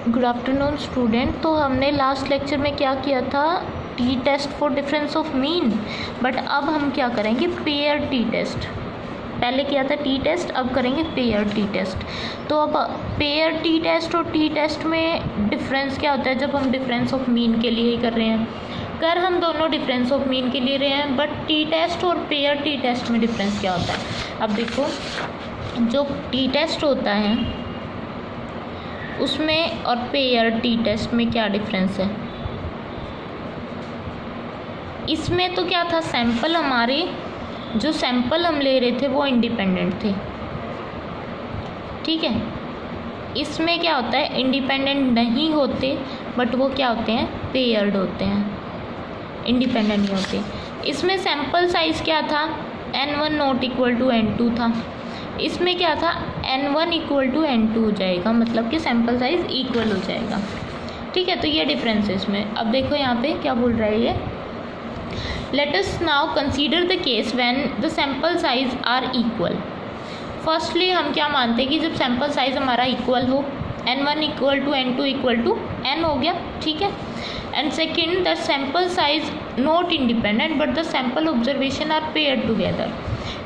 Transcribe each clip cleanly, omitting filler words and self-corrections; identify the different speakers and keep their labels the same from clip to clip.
Speaker 1: Good afternoon student. तो हमने last lecture में क्या किया था, T test for difference of mean, but अब हम क्या करेंगे, पेयर टी टेस्ट। पहले किया था टी टेस्ट, अब करेंगे पेयर टी टेस्ट। तो अब पेयर टी टेस्ट और टी टेस्ट में डिफरेंस क्या होता है, जब हम डिफरेंस ऑफ मीन के लिए ही कर रहे हैं, हम दोनों डिफरेंस ऑफ मीन के लिए रहे हैं, बट टी टेस्ट और पेयर टी टेस्ट में डिफरेंस क्या होता है। अब देखो, जो टी टेस्ट होता है उसमें और पेयर टी टेस्ट में क्या डिफरेंस है। इसमें तो क्या था, सैंपल हमारे जो सैंपल हम ले रहे थे वो इंडिपेंडेंट थे, ठीक है। इसमें क्या होता है, इंडिपेंडेंट नहीं होते, बट वो क्या होते हैं, पेयर्ड होते हैं, इंडिपेंडेंट नहीं होते। इसमें सैंपल साइज़ क्या था, n1 not equal to n2 था। इसमें क्या था, n1 इक्वल टू n2 हो जाएगा, मतलब कि सैंपल साइज़ इक्वल हो जाएगा, ठीक है। तो ये डिफरेंस है इसमें। अब देखो यहाँ पे क्या बोल रहा है ये, let us now consider the case when the sample size are equal. Firstly हम क्या मानते हैं कि जब सैंपल साइज हमारा इक्वल हो, n1 equal to n2 equal to n हो गया, ठीक है। And second, the sample size not independent but the sample observation are pair together.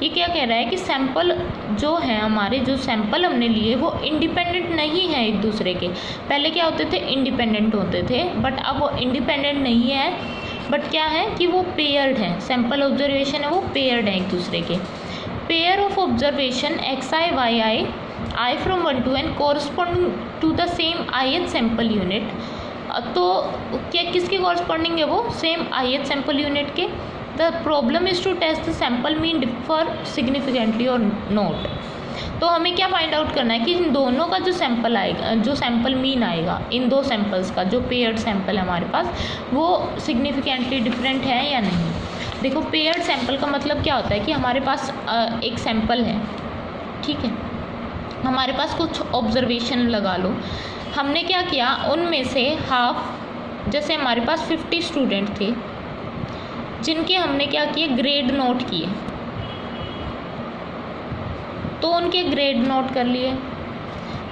Speaker 1: ये क्या कह रहा है कि सैंपल जो है हमारे, जो सैंपल हमने लिए वो इंडिपेंडेंट नहीं है एक दूसरे के। पहले क्या होते थे, इंडिपेंडेंट होते थे, बट अब वो इंडिपेंडेंट नहीं है, बट क्या है कि वो पेयर्ड है। सैंपल ऑब्जर्वेशन है वो पेयर्ड है एक दूसरे के। Pair of observation xi yi i from 1 to n corresponding to the same ith sample unit. तो क्या किसके कॉरस्पॉन्डिंग है वो, सेम ith सैंपल यूनिट के। The problem is to test the sample mean differ significantly or not. तो हमें क्या find out करना है कि इन दोनों का जो सैंपल आएगा, जो सैंपल मीन आएगा इन दो सैंपल्स का, जो पेयर्ड सैंपल है हमारे पास, वो सिग्निफिकेंटली डिफरेंट है या नहीं। देखो, पेयर्ड सैंपल का मतलब क्या होता है कि हमारे पास एक सैंपल है, ठीक है, हमारे पास कुछ ऑब्जर्वेशन लगा लो। हमने क्या किया, उनमें से हाफ, जैसे हमारे पास 50 स्टूडेंट थे जिनके हमने क्या किए, ग्रेड नोट किए, तो उनके ग्रेड नोट कर लिए।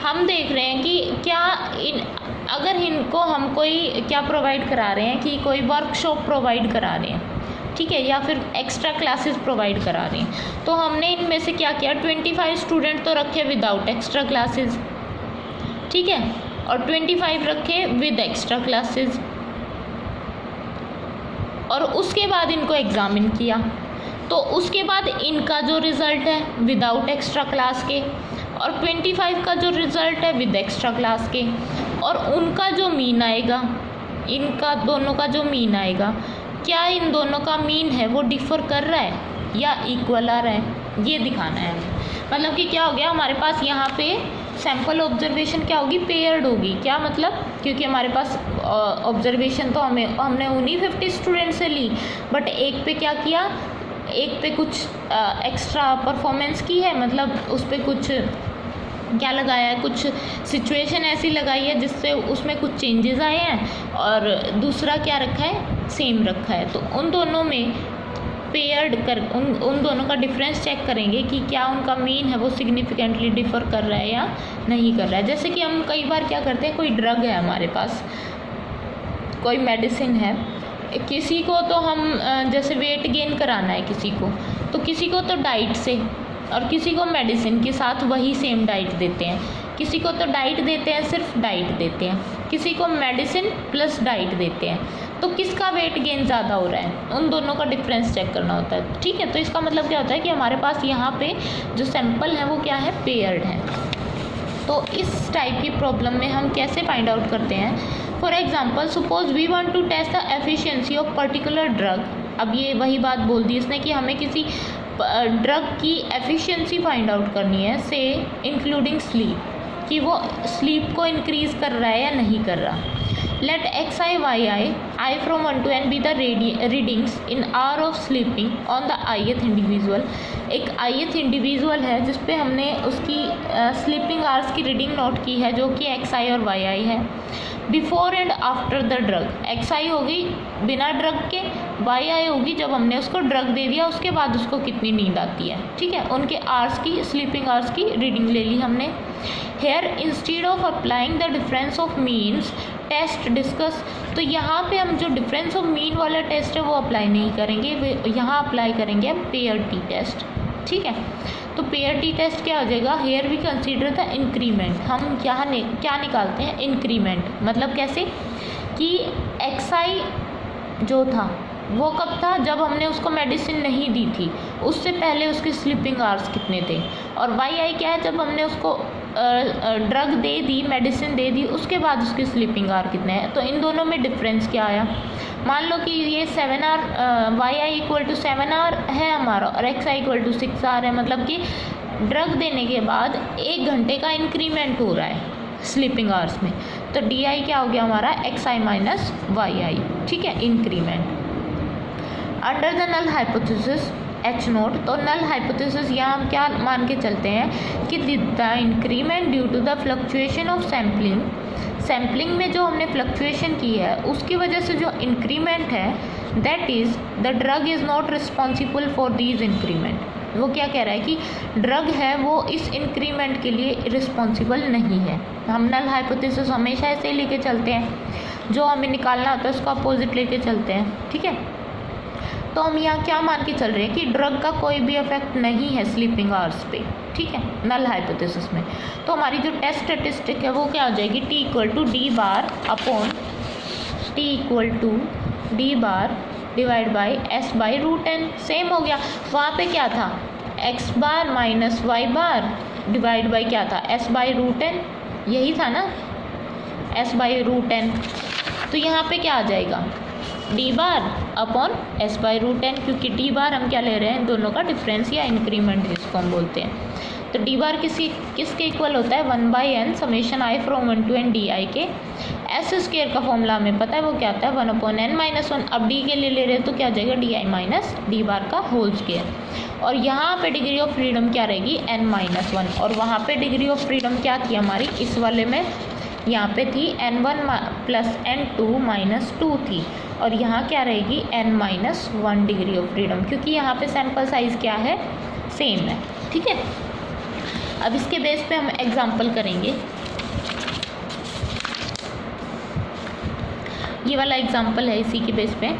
Speaker 1: हम देख रहे हैं कि क्या अगर इनको हम कोई क्या प्रोवाइड करा रहे हैं, कि कोई वर्कशॉप प्रोवाइड करा रहे हैं, ठीक है, या फिर एक्स्ट्रा क्लासेस प्रोवाइड करा रहे हैं। तो हमने इनमें से क्या किया, 25 स्टूडेंट तो रखे विदाउट एक्स्ट्रा क्लासेस, ठीक है, और 25 रखे विद एक्स्ट्रा क्लासेस, और उसके बाद इनको एग्जामिन किया। तो उसके बाद इनका जो रिज़ल्ट है विदाउट एक्स्ट्रा क्लास के, और 25 का जो रिज़ल्ट है विद एक्स्ट्रा क्लास के, और उनका जो मीन आएगा, इनका दोनों का जो मीन आएगा, क्या इन दोनों का मीन है वो डिफ़र कर रहा है या इक्वल आ रहा है, ये दिखाना है हमें। मतलब कि क्या हो गया, हमारे पास यहाँ पे सैंपल ऑब्जर्वेशन क्या होगी, पेयर्ड होगी। क्या मतलब, क्योंकि हमारे पास ऑब्जर्वेशन तो हमने उन्हीं 50 स्टूडेंट से ली, बट एक पे क्या किया, एक पे कुछ एक्स्ट्रा परफॉर्मेंस की है, मतलब उस पर कुछ क्या लगाया है, कुछ सिचुएशन ऐसी लगाई है जिससे उसमें कुछ चेंजेस आए हैं, और दूसरा क्या रखा है, सेम रखा है। तो उन दोनों में पेयर्ड कर उन दोनों का डिफरेंस चेक करेंगे कि क्या उनका मीन है वो सिग्निफिकेंटली डिफ़र कर रहा है या नहीं कर रहा है। जैसे कि हम कई बार क्या करते हैं, कोई ड्रग है हमारे पास, कोई मेडिसिन है, किसी को तो हम जैसे वेट गेन कराना है किसी को, तो किसी को तो डाइट से, और किसी को मेडिसिन के साथ वही सेम डाइट देते हैं, किसी को तो डाइट देते हैं, सिर्फ डाइट देते हैं, किसी को मेडिसिन प्लस डाइट देते हैं। तो किसका वेट गेन ज़्यादा हो रहा है, उन दोनों का डिफरेंस चेक करना होता है, ठीक है। तो इसका मतलब क्या होता है कि हमारे पास यहाँ पे जो सैंपल है वो क्या है, पेयर्ड है। तो इस टाइप की प्रॉब्लम में हम कैसे फाइंड आउट करते हैं, for example suppose we want to test the efficiency of particular drug. अब ये वही बात बोल दी इसने कि हमें किसी ड्रग की एफिशिएंसी फाइंड आउट करनी है, से इंक्लूडिंग स्लीप, कि वो स्लीप को इंक्रीज़ कर रहा है या नहीं कर रहा। Let X I Y I from 1 to n be the readings in hour of sleeping on the ith individual. एक ith इंडिविजुअल है जिस पे हमने उसकी स्लीपिंग आवर्स की रीडिंग नोट की है, जो कि एक्स आई और वाई आई है। Before and after the drug, X I होगी बिना ड्रग के, वाई आई होगी जब हमने उसको ड्रग दे दिया उसके बाद उसको कितनी नींद आती है। ठीक है, उनके आवर्स की, स्लीपिंग आवर्स की रीडिंग ले ली हमने। Here instead of applying the difference of means test discuss, तो यहाँ पे हम जो डिफरेंस ऑफ मीन वाला टेस्ट है वो अप्लाई नहीं करेंगे, यहाँ अप्लाई करेंगे हम पेयर टी टेस्ट। ठीक है, तो पेयर टी टेस्ट क्या हो जाएगा, here we consider the increment. हम यहाँ क्या निकालते हैं, इंक्रीमेंट। मतलब कैसे कि एक्स आई जो था वो कब था, जब हमने उसको मेडिसिन नहीं दी थी, उससे पहले उसके स्लीपिंग आवर्स कितने थे। और वाई आई क्या है, जब हमने उसको ड्रग दे दी, मेडिसिन दे दी, उसके बाद उसके स्लीपिंग आवर कितने हैं। तो इन दोनों में डिफरेंस क्या आया, मान लो कि ये 7 hour, Y I equal to 7 hour है हमारा और X I equal to 6 hour है। मतलब कि ड्रग देने के बाद 1 घंटे का इंक्रीमेंट हो रहा है स्लीपिंग आवर्स में। तो डी आई क्या हो गया हमारा, X I minus Y I. ठीक है, increment under the null hypothesis H nought. तो नल हाइपोथेसिस यहाँ हम क्या मान के चलते हैं कि the increment due to the fluctuation of sampling में जो हमने फ्लक्चुएशन की है उसकी वजह से जो इंक्रीमेंट है, that is the drug is not responsible for these increment. वो क्या कह रहा है कि ड्रग है वो इस इंक्रीमेंट के लिए रिस्पॉन्सिबल नहीं है। हम नल हाइपोथेसिस हमेशा ऐसे ही लेके चलते हैं, जो हमें निकालना होता है उसका अपोजिट लेके चलते हैं। ठीक है, तो हम यहाँ क्या मान के चल रहे हैं कि ड्रग का कोई भी इफेक्ट नहीं है स्लीपिंग आवर्स पे। ठीक है, नल हाइपोथेसिस में। तो हमारी जो टेस्ट स्टेटिस्टिक है वो क्या हो जाएगी, T equal to D bar upon T equal to D bar divide by S by root N. Same हो गया, वहाँ पे क्या था, X bar minus Y bar divide by क्या था, एस बाई रूट एन, यही था ना, एस बाई रूट एन। तो यहाँ पे क्या आ जाएगा, D bar upon S by root N, क्योंकि डी बार हम क्या ले रहे हैं, दोनों का डिफरेंस या इंक्रीमेंट जिसको हम बोलते हैं। तो डी बार किसके इक्वल होता है, 1/n summation I from 1 to n D I के। एस स्क्वायर का फॉर्मूला हमें पता है वो क्या आता है, 1/n-1। अब डी के लिए ले रहे हैं तो क्या आ जाएगा, डी आई माइनस डी बार का होल स्क्वायर। और यहाँ पे डिग्री ऑफ फ्रीडम क्या रहेगी, n-1। और वहाँ पे डिग्री ऑफ फ्रीडम क्या थी हमारी, इस वाले में यहाँ पे थी n1 प्लस n2 माइनस 2 थी। और यहाँ क्या रहेगी, n-1 डिग्री ऑफ फ्रीडम, क्योंकि यहाँ पे सैम्पल साइज़ क्या है, सेम है। ठीक है, अब इसके बेस पे हम एग्जांपल करेंगे। ये वाला एग्जांपल है इसी के बेस पे।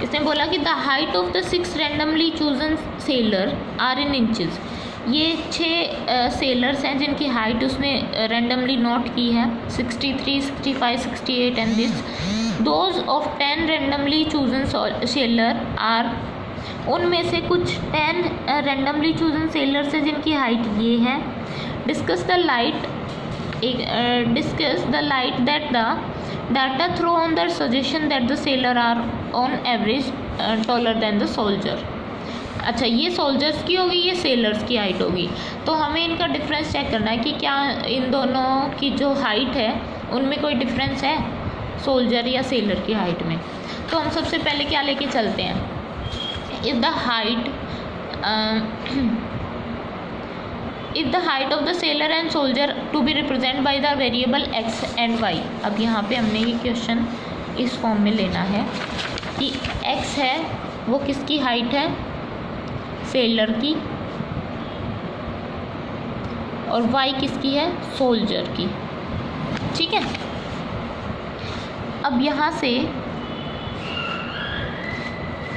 Speaker 1: इसने बोला कि the height of the 6 randomly chosen sailor are in inches. ये 6 सेलर्स हैं जिनकी हाइट उसने रैंडमली नोट की है, 63, 65, 68 and this. Those of 10 randomly chosen sailor are, उनमें से कुछ 10 रैंडमली चूजन सेलर्स हैं जिनकी हाइट ये है। Discuss the light that the data throw on the suggestion that the sailor are on average taller than the soldier. अच्छा, ये soldiers की होगी, ये सेलर्स की हाइट होगी। तो हमें इनका डिफरेंस चेक करना है कि क्या इन दोनों की जो हाइट है उनमें कोई डिफरेंस है सोल्जर या सेलर की हाइट में। तो हम सबसे पहले क्या लेके चलते हैं, if the height of the sailor and soldier to be represented by the variable x and y। अब यहाँ पे हमने ये क्वेश्चन इस फॉर्म में लेना है कि x है वो किसकी हाइट है, सेलर की, और y किसकी है, सोल्जर की। ठीक है, अब यहाँ से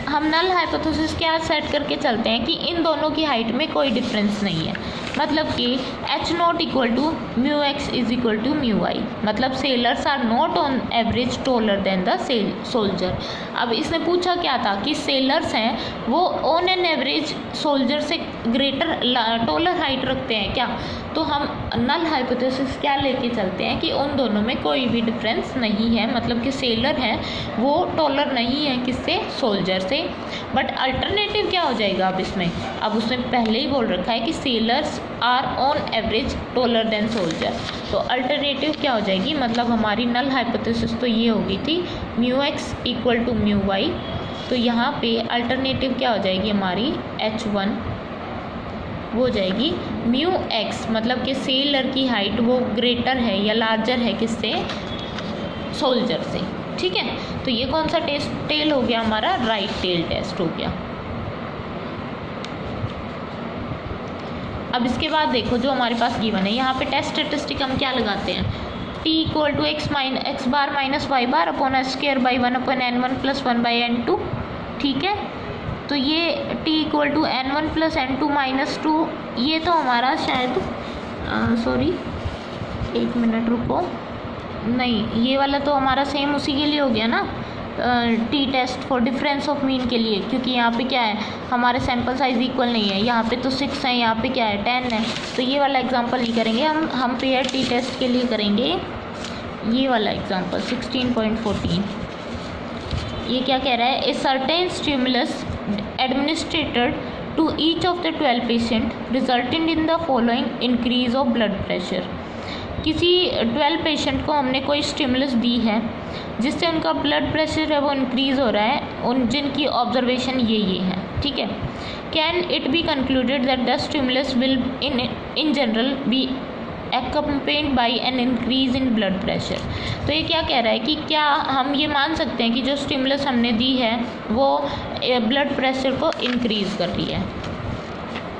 Speaker 1: हम नल हाइपोथेसिस क्या सेट करके चलते हैं कि इन दोनों की हाइट में कोई डिफरेंस नहीं है। मतलब कि H not equal to mu X is equal to mu Y. मतलब sailors are not on average taller than the soldier. अब इसने पूछा क्या था कि सेलर्स हैं वो ऑन एन एवरेज सोल्जर से ग्रेटर टोलर हाइट रखते हैं क्या, तो हम नल हाइपोथेसिस क्या लेके चलते हैं कि उन दोनों में कोई भी डिफरेंस नहीं है, मतलब कि सेलर है वो टॉलर नहीं है किससे, सोल्जर से। बट अल्टरनेटिव क्या हो जाएगा अब इसमें, अब उसने पहले ही बोल रखा है कि sailors are on average taller than soldier, तो अल्टरनेटिव क्या हो जाएगी, मतलब हमारी नल हाइपोथेसिस तो ये हो गई थी mu X equal to mu Y, तो यहाँ पे अल्टरनेटिव क्या हो जाएगी हमारी H1 वो हो जाएगी म्यू एक्स, मतलब कि सेलर की हाइट वो ग्रेटर है या लार्जर है किससे, सोल्जर से। ठीक है, तो ये कौन सा टेल हो गया हमारा, राइट टेल टेस्ट हो गया। अब इसके बाद देखो जो हमारे पास गिवन है, यहाँ पे टेस्ट स्टेटिस्टिक हम क्या लगाते हैं, t equal to X bar minus Y bar upon S square by 1/n1 plus 1/n2। ठीक है, तो ये t equal to n1 plus n2 minus 2, ये तो हमारा शायद सॉरी एक मिनट रुको, नहीं ये वाला तो हमारा सेम उसी के लिए हो गया ना, T test for difference of mean के लिए, क्योंकि यहाँ पे क्या है हमारे सैम्पल साइज इक्वल नहीं है, यहाँ पे तो 6 है, यहाँ पे क्या है 10 है, तो ये वाला एग्जांपल नहीं करेंगे हम पेयर टी टेस्ट के लिए करेंगे ये वाला एग्जांपल 16.14। ये क्या कह रहा है, a certain stimulus administered to each of the 12 patient resulted in the following increase of blood pressure. किसी 12 पेशेंट को हमने कोई स्टिमुलस दी है जिससे उनका ब्लड प्रेशर है वो इंक्रीज़ हो रहा है, उन जिनकी ऑब्जर्वेशन ये है। ठीक है, can it be concluded that the stimulus will in general be accompanied by an increase in blood pressure। तो ये क्या कह रहा है कि क्या हम ये मान सकते हैं कि जो स्टिमुलस हमने दी है वो ब्लड प्रेशर को इंक्रीज़ कर रही है।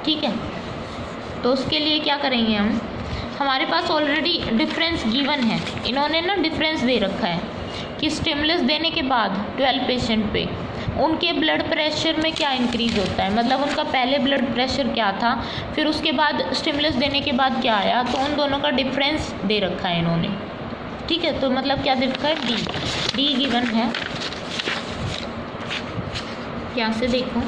Speaker 1: ठीक है, तो उसके लिए क्या करेंगे हम, हमारे पास ऑलरेडी डिफरेंस गिवन है, इन्होंने ना डिफरेंस दे रखा है कि स्टिमुलस देने के बाद 12 पेशेंट पे उनके ब्लड प्रेशर में क्या इंक्रीज़ होता है, मतलब उनका पहले ब्लड प्रेशर क्या था फिर उसके बाद स्टिमुलस देने के बाद क्या आया, तो उन दोनों का डिफरेंस दे रखा है इन्होंने। ठीक है, तो मतलब क्या दे रखा है, डी गिवन है, यहाँ से देखो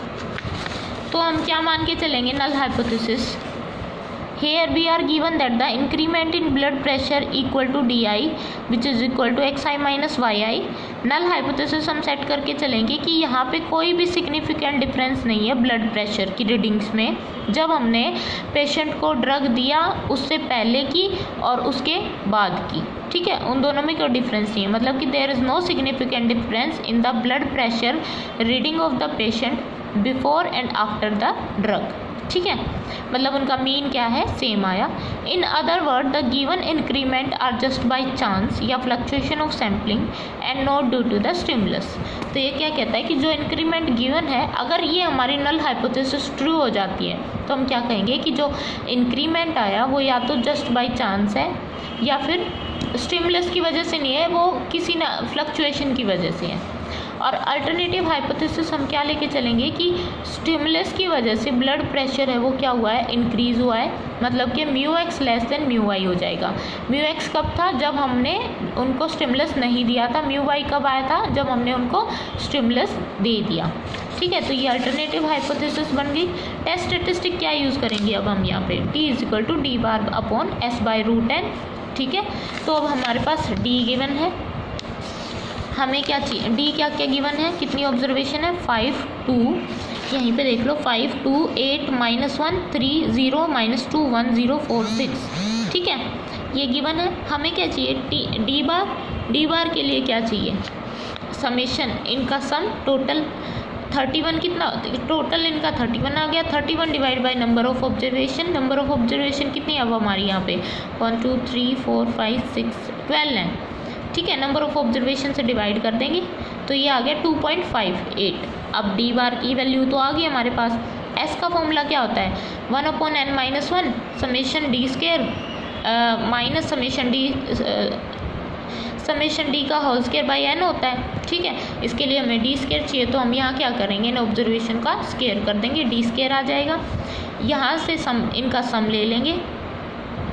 Speaker 1: तो हम क्या मान के चलेंगे, null hypothesis. Here we are given that the increment in blood pressure equal to di which is equal to xi minus yi। Null hypothesis हम सेट करके चलेंगे कि यहाँ पे कोई भी सिग्निफिकेंट डिफरेंस नहीं है ब्लड प्रेशर की रीडिंग्स में जब हमने पेशेंट को ड्रग दिया उससे पहले की और उसके बाद की। ठीक है, उन दोनों में कोई डिफरेंस नहीं है, मतलब कि there is no significant difference in the blood pressure reading of the patient before and after the drug. ठीक है, मतलब उनका मीन क्या है, सेम आया। In other word the given increment are just by chance या fluctuation of sampling and not due to the stimulus. तो ये क्या कहता है कि जो इंक्रीमेंट गिवन है अगर ये हमारी नल हाइपोथेसिस ट्रू हो जाती है तो हम क्या कहेंगे कि जो इंक्रीमेंट आया वो या तो जस्ट बाय चांस है या फिर स्टिमुलस की वजह से नहीं है, वो किसी न फ्लक्चुएशन की वजह से है। और अल्टरनेटिव हाइपोथेसिस हम क्या लेके चलेंगे कि स्टिमुलस की वजह से ब्लड प्रेशर है वो क्या हुआ है, इंक्रीज़ हुआ है, मतलब कि mu X less than mu Y हो जाएगा। म्यू एक्स कब था, जब हमने उनको स्टिमुलस नहीं दिया था, म्यू वाई कब आया था, जब हमने उनको स्टिमुलस दे दिया। ठीक है, तो ये अल्टरनेटिव हाइपोथेसिस बन गई। टेस्ट स्टेटिस्टिक क्या यूज़ करेंगे अब हम यहाँ पे, T is equal to D bar upon S by root N. ठीक है, तो अब हमारे पास डी गिवन है, हमें क्या चाहिए, डी क्या क्या गिवन है, कितनी ऑब्जर्वेशन है, 5 2, यहीं पे देख लो 5 2 8 -1 3 0 -2 1 0 4 6। ठीक है, ये गिवन है। हमें क्या चाहिए, डी बार के लिए क्या चाहिए, समेशन इनका सम टोटल 31 कितना, टोटल इनका 31 आ गया, 31 divide by number of observation. Number of observation कितनी अब हमारी यहाँ पे 1 2 3 4 5 6 12 है। ठीक है, नंबर ऑफ ऑब्जर्वेशन से डिवाइड कर देंगे तो ये आ गया 2.58। अब डी बार की वैल्यू तो आ गई हमारे पास। एस का फॉर्मूला क्या होता है, 1/n-1 summation D square minus summation D का होल स्केयर बाई एन होता है। ठीक है, इसके लिए हमें डी स्केयर चाहिए तो हम यहाँ क्या करेंगे, इन ऑब्जर्वेशन का स्केयर कर देंगे, डी स्केयर आ जाएगा। यहाँ से इनका सम ले लेंगे,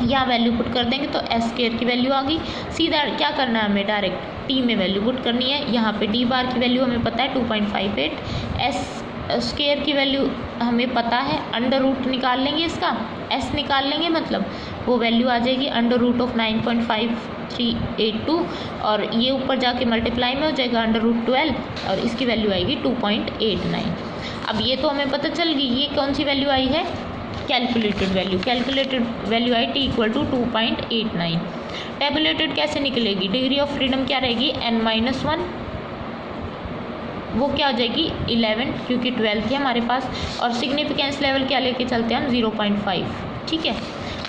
Speaker 1: यहाँ वैल्यू पुट कर देंगे तो एस स्केयर की वैल्यू आ गई। सीधा क्या करना है, हमें डायरेक्ट टी में वैल्यू पुट करनी है। यहाँ पे डी बार की वैल्यू हमें पता है 2.58, एस स्केयर की वैल्यू हमें पता है, अंडर रूट निकाल लेंगे इसका, एस निकाल लेंगे मतलब वो वैल्यू आ जाएगी √9.5382 और ये ऊपर जाके मल्टीप्लाई में हो जाएगा √12 और इसकी वैल्यू आएगी 2.89। अब ये तो हमें पता चल गई, ये कौन सी वैल्यू आई है, कैलकुलेटेड वैल्यू आई t = 2.89। टेबुलेटेड कैसे निकलेगी, डिग्री ऑफ फ्रीडम क्या रहेगी n-1, वो क्या हो जाएगी 11 क्योंकि 12 है हमारे पास, और सिग्निफिकेंस लेवल क्या लेके चलते हैं हम 0.5, ठीक है।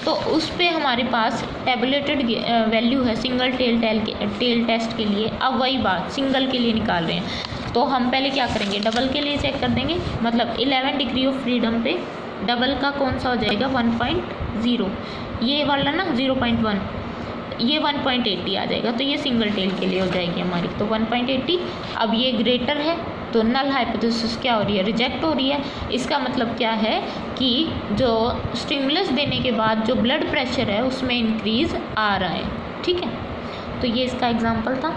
Speaker 1: तो उस पे हमारे पास टेबुलेटेड वैल्यू है सिंगल टेल टेस्ट के लिए। अब वही बात सिंगल के लिए निकाल रहे हैं, तो हम पहले क्या करेंगे, डबल के लिए चेक कर देंगे। मतलब 11 डिग्री ऑफ फ्रीडम पे डबल का कौन सा हो जाएगा 1.0, ये वाला ना 0.1, ये 1.80 आ जाएगा, तो ये सिंगल टेल के लिए हो जाएगी हमारी, तो 1.80। अब ये ग्रेटर है तो नल हाइपोथेसिस क्या हो रही है, रिजेक्ट हो रही है। इसका मतलब क्या है कि जो स्टिमुलस देने के बाद जो ब्लड प्रेशर है उसमें इंक्रीज आ रहा है, ठीक है। तो ये इसका एग्जांपल था।